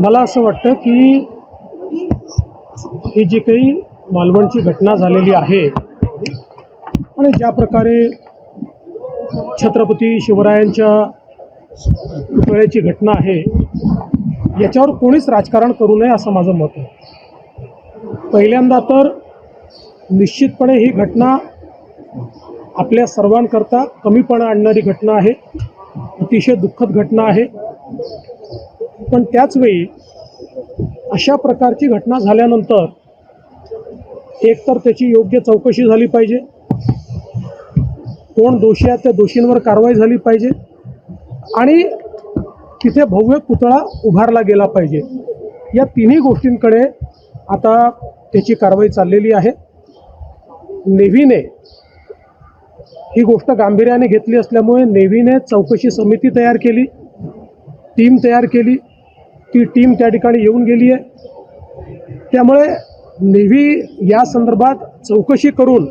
मला असं वाटतं की ही जी काही मालवणची घटना झालेली आहे आणि ज्या प्रकारे छत्रपती शिवरायांच्या पुतळ्याची घटना आहे याच्यावर कोणीच राजकारण करू नये असं माझं मत आहे। पहिल्यांदा तर निश्चितपणे ही घटना आपल्या सर्वांकरता कमीपणा आणणारी घटना आहे, अतिशय दुःखद घटना आहे। पण त्याच वेळी अशा प्रकारची घटना झाल्यानंतर एक तर त्याची योग्य चौकशी झाली पाहिजे, कोण दोषी आहेत त्या दोषींवर कारवाई झाली पाहिजे आणि तिथे भव्य पुतळा उभारला गेला पाहिजे। या तिन्ही गोष्टींकडे आता त्याची कारवाई चाललेली आहे। नेव्हीने ही गोष्ट गांभीर्याने घेतली असल्यामुळे नेव्हीने चौकशी समिती तयार केली, टीम तयार केली। ती टीम त्या ठिकाणी येऊन गेली आहे। त्यामुळे नेव्ही या संदर्भात चौकशी करून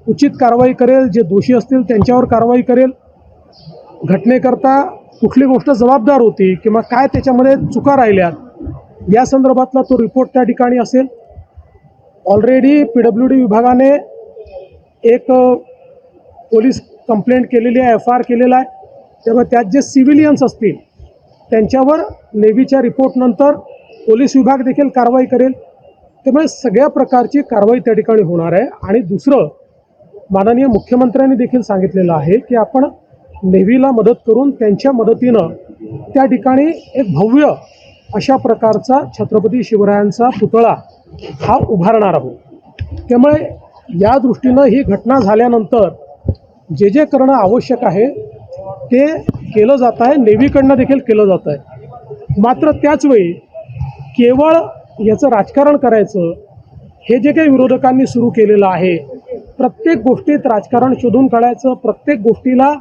उचित कारवाई करेल, जे दोषी असतील त्यांच्यावर कारवाई करेल। घटनेकरता कुठली गोष्ट जबाबदार होती किंवा काय त्याच्यामध्ये चुका राहिल्यात या संदर्भातला तो रिपोर्ट त्या ठिकाणी असेल। ऑलरेडी PWD विभागाने एक पोलीस कंप्लेंट केलेली आहे, FIR केलेला आहे। त्यामुळे त्यात जे सिव्हिलियन्स असतील त्यांच्यावर नेव्हीच्या रिपोर्टनंतर पोलीस विभाग देखील कारवाई करेल। त्यामुळे सगळ्या प्रकारची कारवाई त्या ठिकाणी होणार आहे। आणि दुसरं, माननीय मुख्यमंत्र्यांनी देखील सांगितलेलं आहे की आपण नेव्हीला मदत करून त्यांच्या मदतीनं त्या ठिकाणी एक भव्य अशा प्रकारचा छत्रपती शिवरायांचा पुतळा हा उभारणार आहोत। त्यामुळे या दृष्टीनं ही घटना झाल्यानंतर जे जे करणं आवश्यक आहे ते केलं जात आहे, नेव्हीकडनं देखील केलं जात आहे। मात्र त्याचवेळी केवळ याचं राजकारण करायचं हे जे काही विरोधकांनी सुरू केलेलं आहे, प्रत्येक गोष्टीत राजकारण शोधून काढायचं, प्रत्येक गोष्टीला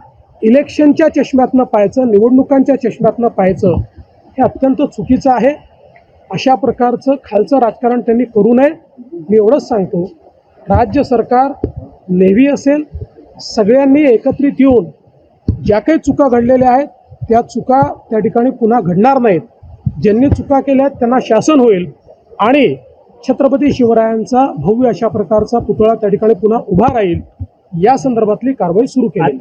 इलेक्शनच्या चष्म्यातनं पाहायचं, निवडणुकांच्या चष्म्यातनं पाहायचं, हे अत्यंत चुकीचं आहे। अशा प्रकारचं खालचं राजकारण त्यांनी करू नये। मी एवढंच सांगतो, राज्य सरकार, नेव्ही असेल, सगळ्यांनी एकत्रित येऊन ज्या काही चुका घडलेल्या आहेत त्या चुका त्या ठिकाणी पुन्हा घडणार नाहीत। ज्यांनी चुका केल्या आहेत त्यांना शासन होईल आणि छत्रपती शिवरायांचा भव्य अशा प्रकारचा पुतळा त्या ठिकाणी पुन्हा उभा राहील। या संदर्भातली कारवाई सुरू केली।